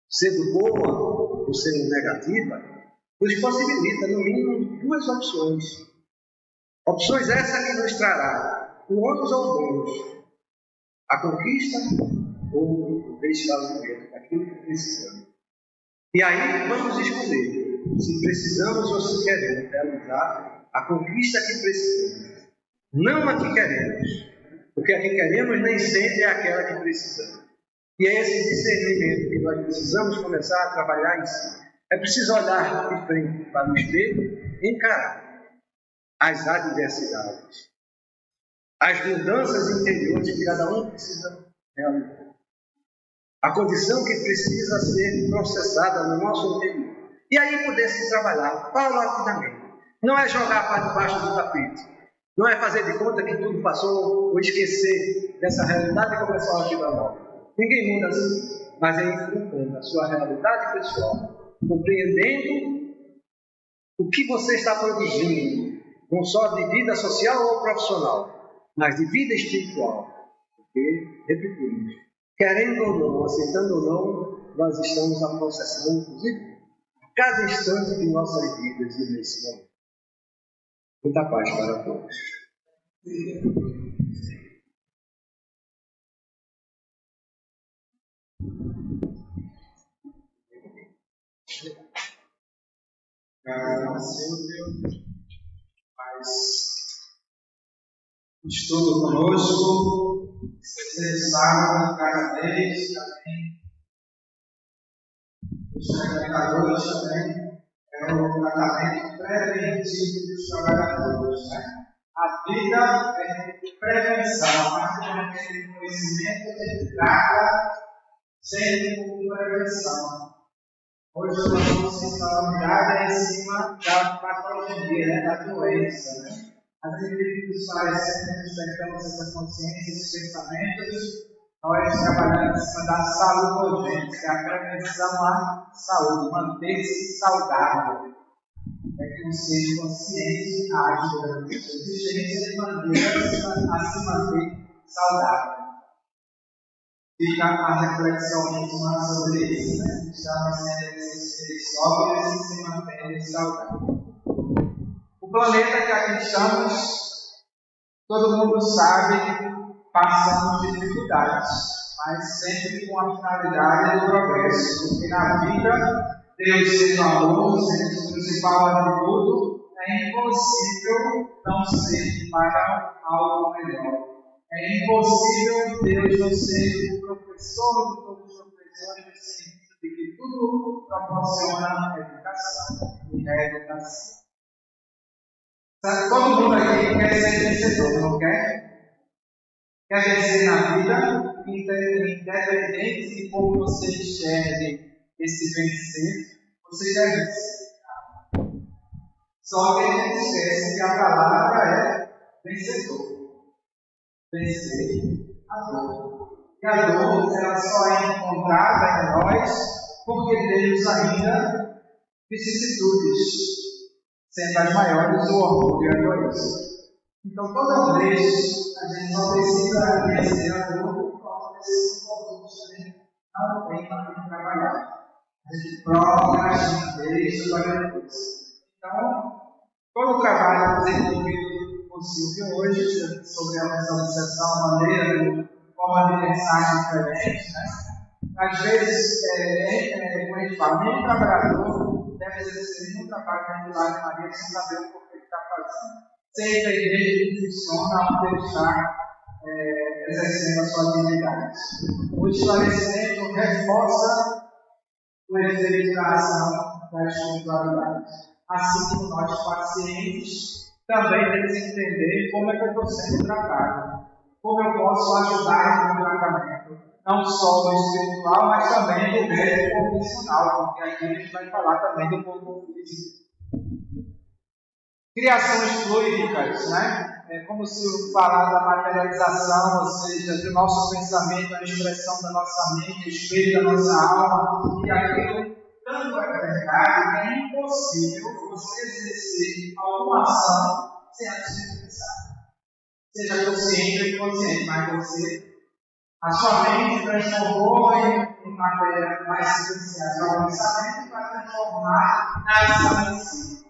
[SPEAKER 2] sendo boa ou sendo negativa, nos possibilita, no mínimo, duas opções. Opções essas que nos trará o ônus ou o bônus, a conquista ou o desvalimento daquilo que precisamos. E aí vamos escolher se precisamos ou se queremos realizar a conquista que precisamos. Não a que queremos, porque a que queremos nem sempre é aquela que precisamos. E é esse discernimento que nós precisamos começar a trabalhar em si. É preciso olhar de frente para o espelho e encarar as adversidades, as mudanças interiores que cada um precisa realizar. A condição que precisa ser processada no nosso interior. E aí poder se trabalhar paulatinamente. Não é jogar para debaixo do tapete. Não é fazer de conta que tudo passou ou esquecer dessa realidade e começar uma vida nova. Ninguém muda assim, mas é enfrentando a sua realidade pessoal, compreendendo o que você está produzindo, não só de vida social ou profissional, mas de vida espiritual. Porque, repetimos, querendo ou não, aceitando ou não, nós estamos a processando, inclusive, cada instante de nossas vidas e nesse momento. Muita paz para todos.
[SPEAKER 3] Silvio, faz estudo conosco, vocês sabem, cada vez também, os trabalhadores também, é o tratamento preventivo dos trabalhadores. Né? A vida é de prevenção, mas não tem conhecimento, ele trata sempre com prevenção. Hoje nós vamos centrar a mirada em cima da patologia, né, da doença. Né? As indivíduos parecendo despertamos essa consciência, esses pensamentos, nós trabalhamos em cima da saúde urgente, que é a prevenção à saúde, manter-se saudável. É que um ser consciente age durante a sua existência de maneira a se manter saudável. Fica a reflexão íntima sobre isso, né? Estamos sendo esses seres sóbrios e se mantendo saudáveis. O planeta que aqui estamos, todo mundo sabe, passamos dificuldades, mas sempre com a finalidade do progresso, porque na vida, Deus sendo amor, sendo o principal atributo, é impossível não ser para algo melhor. É impossível Deus não ser o professor de todos os professores, no sentido de que tudo proporciona educação e reeducação. Todo mundo aqui quer ser vencedor, não quer? Quer vencer na vida, independente de como você enxergue esse vencer, você quer vencer. Só que a gente esquece que a palavra é vencedor. Vencer a dor. E a dor ela só é encontrada em nós porque temos ainda vicissitudes, sendo as maiores o orgulho e a doença. Então, toda vez a gente só precisa vencer a dor por causa desses produtos que a gente não tem para trabalhar. A gente procrastina, deixa para depois. Então, todo o trabalho desenvolvido por Silvio hoje sobre essa obsessão, a maneira, forma de mensagem diferente, né? Às vezes, como a gente fala, nenhum trabalhador deve exercer nenhum trabalho dentro do lar de Maria sem saber o porquê que está fazendo. Sem entender que funciona onde ele está exercendo a sua atividade. O esclarecimento reforça o efeito da ação da espiritualidade. Assim como nós, pacientes, também temos que entender como é que eu estou sendo tratado. Como eu posso ajudar no tratamento, não só no espiritual, mas também no médico convencional, porque aqui a gente vai falar também do corpo físico. criações fluídicas, né? É como se falar da materialização, ou seja, do nosso pensamento, a expressão da nossa mente, o espelho da nossa alma, e aquilo tanto é verdade que é impossível você exercer alguma ação sem antes pensar. Seja consciente ou inconsciente, mas você, a sua mente transformou em matéria mais substancial. O pensamento vai transformar na ação em si.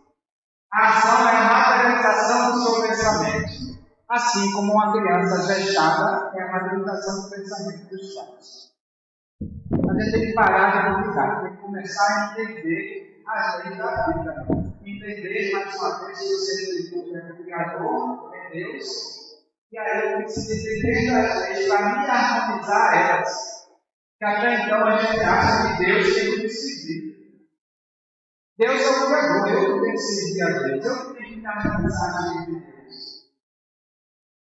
[SPEAKER 3] A ação é a materialização do seu pensamento, assim como uma criança gestada é a materialização do pensamento dos pais. A gente tem que parar de duvidar, tem que começar a entender as leis da vida. Entender, mais uma vez, que o ser é o Criador, é Deus, e aí eu preciso entender as leis para me harmonizar elas. Que até então a gente acha que Deus tem que me servir. Deus é o Criador, eu não tenho que servir a Deus, eu tenho que me harmonizar a lei de Deus.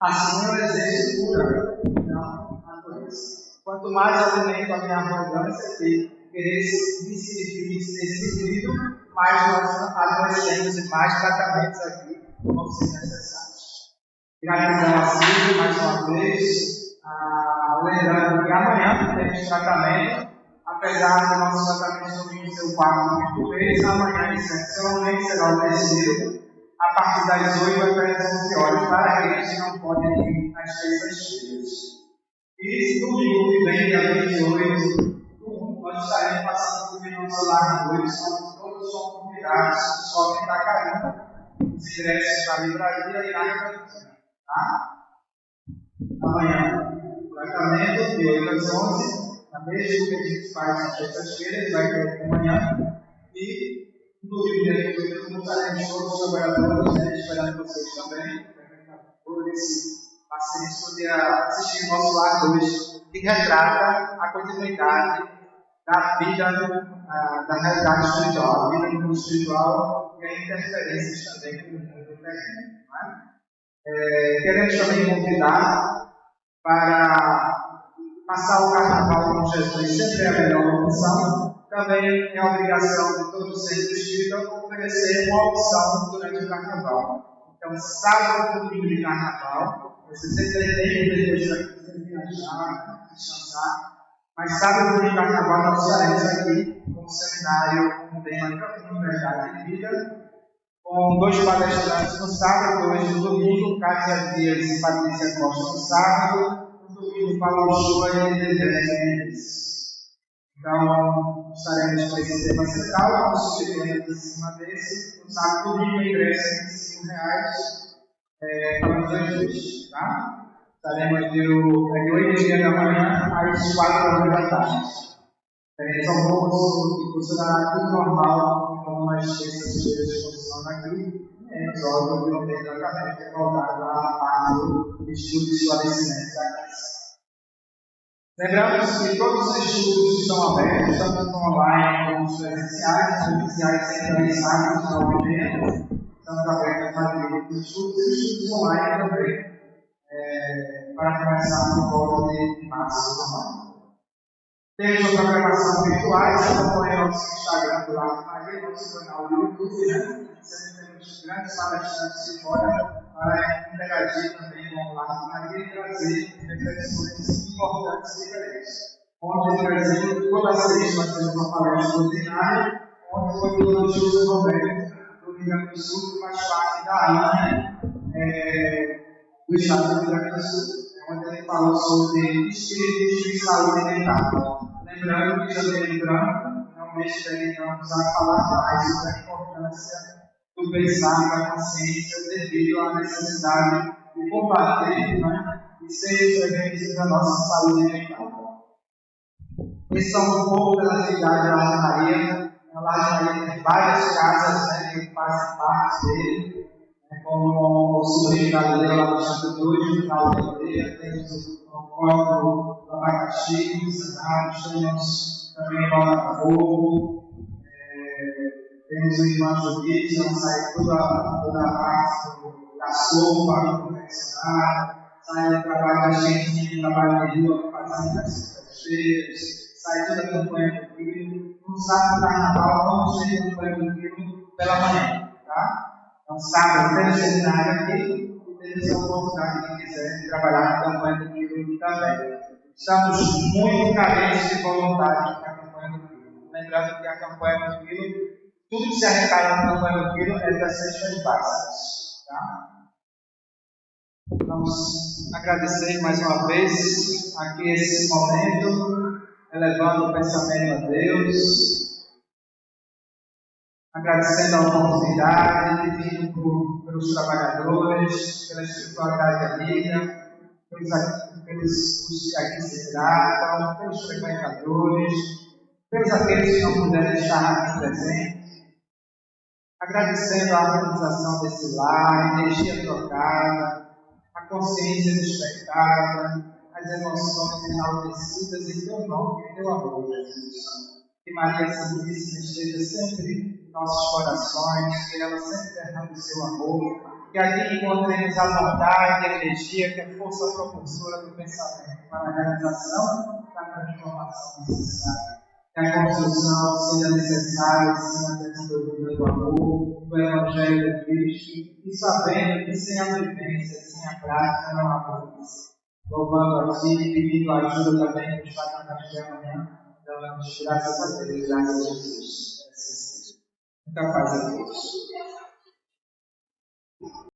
[SPEAKER 3] Assim eu exerço cura, não a doença. Quanto mais eu alimento a minha arrogância de querer me servir, ser servido, mais nós adoecemos e mais tratamentos aqui vão ser necessários. Gratidão a Silvio mais uma vez, lembrando que amanhã temos tratamento, apesar do nosso tratamento domingo ser o quarto mês, amanhã excepcionalmente será o terceiro, a partir das 8 até as 11 horas, para aqueles que não podem ir às terças-feiras. E domingo que vem, dia 28, nós estaremos passando por nosso lar de hoje, todos são convidados, só quem está caindo, os ingressos na livraria e na reunião. Tá? Amanhã, tratamento de 8 às 11, na mesma que a gente faz nas terças-feiras, vai ter amanhã, e no domingo dia 28, como estaremos todos os trabalhadores, esperando vocês também, por esse paciente poder assistir o nosso lar hoje, que retrata a continuidade da vida, da realidade espiritual, a vida no mundo espiritual e a interferências também com o mundo terreno. Queremos também convidar para passar o carnaval com Jesus, sempre é a melhor opção. Também é a obrigação de todo centro espírita oferecer uma opção durante o carnaval. Então, sábado e domingo de carnaval, você sempre tem depois de viajar, descansar. Mas sábado e domingo de carnaval nós estaremos aqui com um seminário com o tema Caminho, Verdade e Vida, com 2 palestrantes no sábado, 2 no domingo, Cátia Dias e Patrícia Costa no sábado, no domingo Paulo Chua e Dedé Mendes. Então, estaremos com esse tema central, com os subtemas em cima desse. No sábado e domingo, ingresso de R$5 para os 2 dias, tá? Estaremos de 8h da manhã às 4h da tarde. Teremos almoço e funcionará tudo normal, como as terças-feiras funcionam aqui. É óbvio que não tem tratamento, é voltado à parte do estudo de esclarecimento da crise. Lembramos que todos os estudos estão abertos, tanto no online como nos presenciais. Os presenciais sempre aos sábados na UFM, estamos abertos para os estudos e os estudos online também, para começar no volta de março também. Temos a programação virtual, você acompanha o nosso Instagram do Lado Maria, nosso canal do YouTube, né? Sempre temos grandes palestrantes de fora para interagir também com o Lado Maria e trazer reflexões importantes e diferentes. Ontem, por exemplo, toda sexta nós temos uma palestra ordinária, onde foi o Dr. Júlio Roberto, do Rio Grande do Sul, que faz parte da ANA do Estado do Rio Grande do Sul, onde ele falou sobre espiritismo e saúde mental. Lembrando que Janeiro Branco é um mês que ele vamos a falar mais sobre a importância do pensar da consciência devido à necessidade de combater, e ser preventivos da nossa saúde mental. Esses são um pouco das atividades da Lar de Maria. A Lar de Maria tem várias casas que fazem parte dele, como o sobrinho da Leila lá no Santo Cruz, no final da aldeia, temos o corpo do abacaxi, temos também o Botafogo, temos o irmão Judite, que sai toda a parte da sopa, do confeccionário, sai do trabalho da gente, do trabalho de rua, fazendo as sextas-feiras, sai toda a campanha do Rio. No sábado do carnaval, vamos ter a campanha do Rio pela manhã, tá? Então, sábado tem seminário aqui e temos a oportunidade, quem quiser, trabalhar na campanha do Quilo também. Estamos muito carentes de voluntários para a campanha do Quilo. Lembrando que a campanha do Quilo, tudo que se arrecada na campanha do Quilo é das cestas básicas. Tá? Vamos agradecer mais uma vez aqui esse momento, elevando o pensamento a Deus, agradecendo a oportunidade, pedindo pelos trabalhadores, pela espiritualidade da vida, pelos que aqui se tratam, pelos frequentadores, pelos aqueles que não puderam estar aqui presentes, agradecendo a organização desse lar, a energia trocada, a consciência despertada, as emoções enaltecidas em teu nome e teu amor, Jesus. Que Maria Santíssima esteja sempre em nossos corações, que ela sempre derrame o seu amor, que aqui encontremos a vontade e a energia que é força propulsora do pensamento para a realização da transformação necessária. Que a construção seja necessária, sim, a desenvolvimento do amor, do Evangelho de Cristo, e sabendo que sem a vivência, sem a prática, não há mudança. Louvando a Ti, pedindo ajuda também para estar na noite de amanhã, dando graças a Deus, graças a Jesus. Muita paz a Deus.